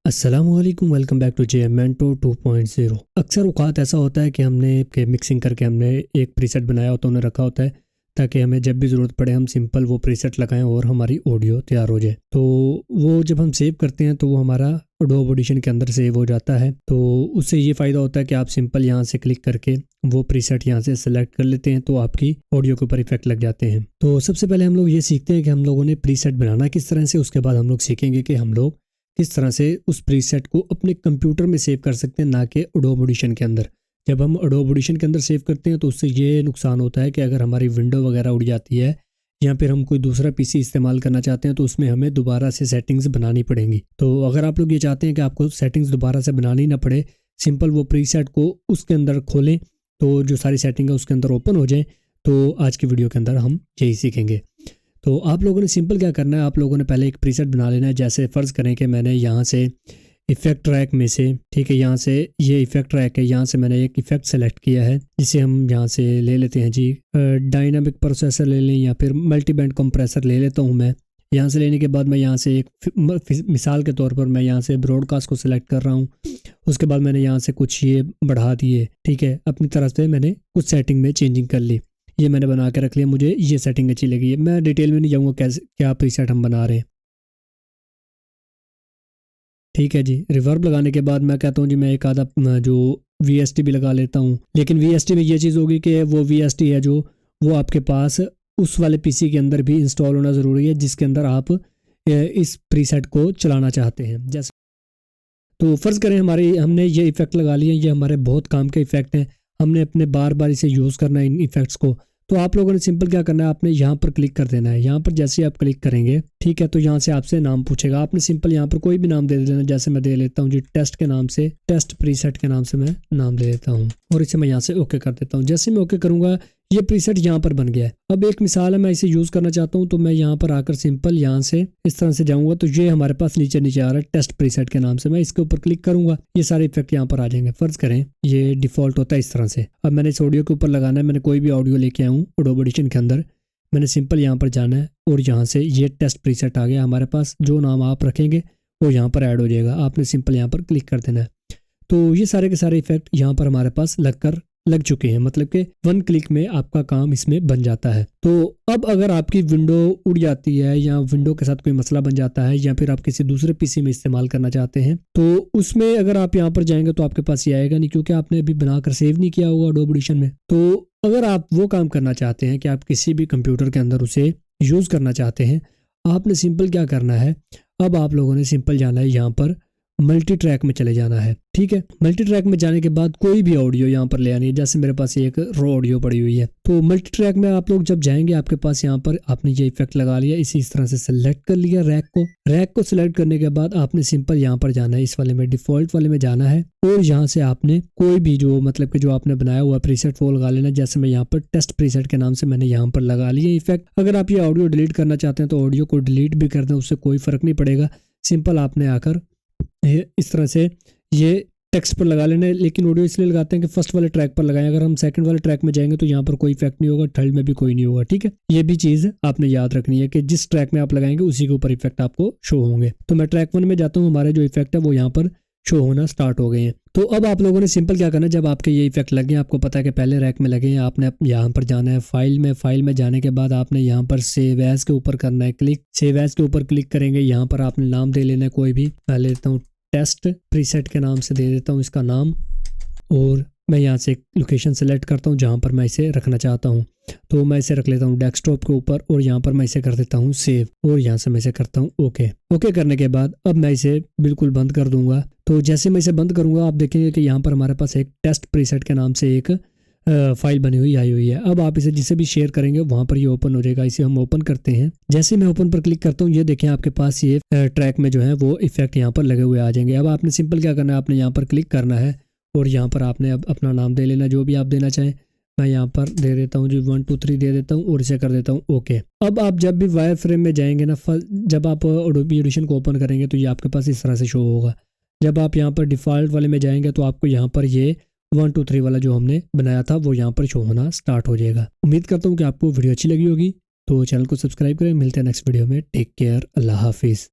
अस्सलामुअलैकुम, welcome back to जे मेंटो 2.0। अक्सर औक़ात ऐसा होता है कि हमने मिक्सिंग करके हमने एक प्रीसेट बनाया होता है, उन्हें रखा होता है ताकि हमें जब भी ज़रूरत पड़े हम सिंपल वो प्रीसेट लगाएं और हमारी ऑडियो तैयार हो जाए। तो वो जब हम सेव करते हैं तो वो हमारा एडोब ऑडिशन के अंदर सेव हो जाता है। तो उससे ये फ़ायदा होता है कि आप सिंपल यहाँ से क्लिक करके वो प्रीसेट यहाँ से सेलेक्ट कर लेते हैं तो आपकी ऑडियो के ऊपर इफेक्ट लग जाते हैं। तो सबसे पहले हम लोग ये सीखते हैं कि हम लोगों ने प्रीसेट बनाना किस तरह से। उसके बाद हम लोग सीखेंगे कि हम लोग किस तरह से उस प्रीसेट को अपने कंप्यूटर में सेव कर सकते हैं, ना कि एडोब ऑडिशन के अंदर। जब हम एडोब ऑडिशन के अंदर सेव करते हैं तो उससे ये नुकसान होता है कि अगर हमारी विंडो वगैरह उड़ जाती है या फिर हम कोई दूसरा पीसी इस्तेमाल करना चाहते हैं तो उसमें हमें दोबारा से सेटिंग्स बनानी पड़ेंगी। तो अगर आप लोग ये चाहते हैं कि आपको सेटिंग्स दोबारा से बनानी ना पड़े, सिंपल वो प्रीसेट को उसके अंदर खोलें तो जो सारी सेटिंग है उसके अंदर ओपन हो जाए, तो आज की वीडियो के अंदर हम यही सीखेंगे। तो आप लोगों ने सिंपल क्या करना है, आप लोगों ने पहले एक प्रीसेट बना लेना है। जैसे फ़र्ज़ करें कि मैंने यहाँ से इफ़ेक्ट ट्रैक में से, ठीक है, यहाँ से ये इफ़ेक्ट ट्रैक है, यहाँ से मैंने एक इफ़ेक्ट सेलेक्ट किया है जिसे हम यहाँ से ले लेते हैं जी, डायनामिक प्रोसेसर ले लें या फिर मल्टी बैंड कंप्रेसर ले लेता हूँ मैं। यहाँ से लेने के बाद मैं यहाँ से एक मिसाल के तौर पर मैं यहाँ से ब्रॉडकास्ट को सिलेक्ट कर रहा हूँ। उसके बाद मैंने यहाँ से कुछ ये बढ़ा दिए, ठीक है, अपनी तरफ से मैंने कुछ सेटिंग में चेंजिंग कर ली। ये मैंने बना के रख लिया, मुझे ये सेटिंग अच्छी लगी है। मैं डिटेल में नहीं जाऊँगा कैसे क्या प्रीसेट हम बना रहे हैं, ठीक है जी। रिवर्ब लगाने के बाद मैं कहता हूँ जी मैं एक आधा जो VST भी लगा लेता हूँ। लेकिन VST में ये चीज़ होगी कि वो VST है जो वो आपके पास उस वाले पीसी के अंदर भी इंस्टॉल होना ज़रूरी है जिसके अंदर आप इस प्रीसेट को चलाना चाहते हैं। जैसे तो फ़र्ज़ करें हमने ये इफ़ेक्ट लगा लिए, ये हमारे बहुत काम के इफ़ेक्ट हैं, हमने अपने बार बार इसे यूज़ करना है इन इफ़ेक्ट्स को। तो आप लोगों ने सिंपल क्या करना है, आपने यहाँ पर क्लिक कर देना है। यहाँ पर जैसे ही आप क्लिक करेंगे, ठीक है, तो यहाँ से आपसे नाम पूछेगा। आपने सिंपल यहाँ पर कोई भी नाम दे देना। जैसे मैं दे लेता हूँ जी टेस्ट के नाम से, टेस्ट प्रीसेट के नाम से मैं नाम दे देता हूँ और इसे मैं यहाँ से ओके कर देता हूँ। जैसे मैं ओके करूँगा ये प्रीसेट यहाँ पर बन गया है। अब एक मिसाल है, मैं इसे यूज़ करना चाहता हूँ तो मैं यहाँ पर आकर सिंपल यहाँ से इस तरह से जाऊँगा तो ये हमारे पास नीचे नीचे आ रहा है टेस्ट प्रीसेट के नाम से। मैं इसके ऊपर क्लिक करूँगा, ये सारे इफेक्ट यहाँ पर आ जाएंगे। फ़र्ज़ करें ये डिफ़ॉल्ट होता है इस तरह से। अब मैंने इस ऑडियो के ऊपर लगाना है, मैंने कोई भी ऑडियो लेके आया हूँ एडोब ऑडिशन के अंदर, मैंने सिंपल यहाँ पर जाना है और यहाँ से ये टेस्ट प्रीसेट आ गया हमारे पास। जो नाम आप रखेंगे वो यहाँ पर ऐड हो जाएगा, आपने सिंपल यहाँ पर क्लिक कर देना है। तो ये सारे के सारे इफेक्ट यहाँ पर हमारे पास लग चुके हैं, मतलब कि वन क्लिक में आपका काम इसमें बन जाता है। तो अब अगर आपकी विंडो उड़ जाती है या विंडो के साथ कोई मसला बन जाता है या फिर आप किसी दूसरे पीसी में इस्तेमाल करना चाहते हैं तो उसमें अगर आप यहाँ पर जाएंगे तो आपके पास ये आएगा नहीं, क्योंकि आपने अभी बनाकर सेव नहीं किया होगा एडोब ऑडिशन में। तो अगर आप वो काम करना चाहते हैं कि आप किसी भी कंप्यूटर के अंदर उसे यूज़ करना चाहते हैं, आपने सिंपल क्या करना है, अब आप लोगों ने सिंपल जाना है यहाँ पर मल्टी ट्रैक में चले जाना है, ठीक है। मल्टी ट्रैक में जाने के बाद कोई भी ऑडियो यहाँ पर ले आनी है। जैसे मेरे पास एक रॉ ऑडियो पड़ी हुई है, तो मल्टी ट्रैक में आप लोग जब जाएंगे आपके पास यहाँ पर आपने ये इफेक्ट लगा लिया, इस तरह से सेलेक्ट कर लिया रैक को सिलेक्ट करने के बाद आपने सिंपल यहाँ पर जाना है, इस वाले में डिफॉल्ट वाले में जाना है और यहाँ से आपने कोई भी जो मतलब कि जो आपने बनाया हुआ प्रीसेट वो लगा लेना। जैसे मैं यहाँ पर टेस्ट प्रीसेट के नाम से मैंने यहाँ पर लगा लिया इफेक्ट। अगर आप ये ऑडियो डिलीट करना चाहते हैं तो ऑडियो को डिलीट भी कर दें, उससे कोई फर्क नहीं पड़ेगा। सिंपल आपने आकर इस तरह से ये टेक्स्ट पर लगा लेना है, लेकिन ऑडियो इसलिए लगाते हैं कि फर्स्ट वाले ट्रैक पर लगाएं। अगर हम सेकंड वाले ट्रैक में जाएंगे तो यहाँ पर कोई इफेक्ट नहीं होगा, थर्ड में भी कोई नहीं होगा, ठीक है। ये भी चीज़ आपने याद रखनी है कि जिस ट्रैक में आप लगाएंगे उसी के ऊपर इफेक्ट आपको शो होंगे। तो मैं ट्रैक 1 में जाता हूँ, हमारे जो इफेक्ट है वो यहाँ पर शो होना स्टार्ट हो गए हैं। तो अब आप लोगों ने सिंपल क्या करना है, जब आपके ये इफेक्ट लगे, आपको पता है कि पहले रैक में लगे हैं, आपने यहाँ पर जाना है फाइल में जाने के बाद आपने यहाँ पर सेव एज के ऊपर करना है क्लिक। सेव एज के ऊपर क्लिक करेंगे, यहाँ पर आपने नाम दे लेना है कोई भी। मैं लेता हूँ टेस्ट प्रीसेट के नाम से दे देता हूँ इसका नाम और मैं यहाँ से लोकेशन सेलेक्ट करता हूँ जहाँ पर मैं इसे रखना चाहता हूँ। तो मैं इसे रख लेता हूँ डेस्कटॉप के ऊपर और यहाँ पर मैं इसे कर देता हूँ सेव और यहाँ से मैं इसे करता हूँ ओके करने के बाद अब मैं इसे बिल्कुल बंद कर दूंगा। तो जैसे मैं इसे बंद करूंगा आप देखेंगे कि यहाँ पर हमारे पास एक टेस्ट प्रीसेट के नाम से एक फाइल बनी हुई आई हुई है। अब आप इसे जिसे भी शेयर करेंगे वहां पर ये ओपन हो जाएगा। इसे हम ओपन करते हैं। जैसे मैं ओपन पर क्लिक करता हूँ ये देखें आपके पास ये ट्रैक में जो है वो इफेक्ट यहाँ पर लगे हुए आ जाएंगे। अब आपने सिंपल क्या करना है, आपने यहाँ पर क्लिक करना है और यहाँ पर आपने अब अपना नाम दे लेना जो भी आप देना चाहें। मैं यहाँ पर दे देता हूँ जी 1 2 3 दे देता हूँ और इसे कर देता हूँ ओके। अब आप जब भी वायर फ्रेम में जाएंगे ना, जब आप एडोबी ऑडिशन को ओपन करेंगे तो ये आपके पास इस तरह से शो होगा। जब आप यहाँ पर डिफ़ॉल्ट वाले में जाएंगे तो आपको यहाँ पर ये 1 2 3 वाला जो हमने बनाया था वो यहाँ पर शो होना स्टार्ट हो जाएगा। उम्मीद करता हूँ कि आपको वीडियो अच्छी लगी होगी, तो चैनल को सब्सक्राइब करें। मिलते हैं नेक्स्ट वीडियो में। टेक केयर, अल्लाह हाफिज़।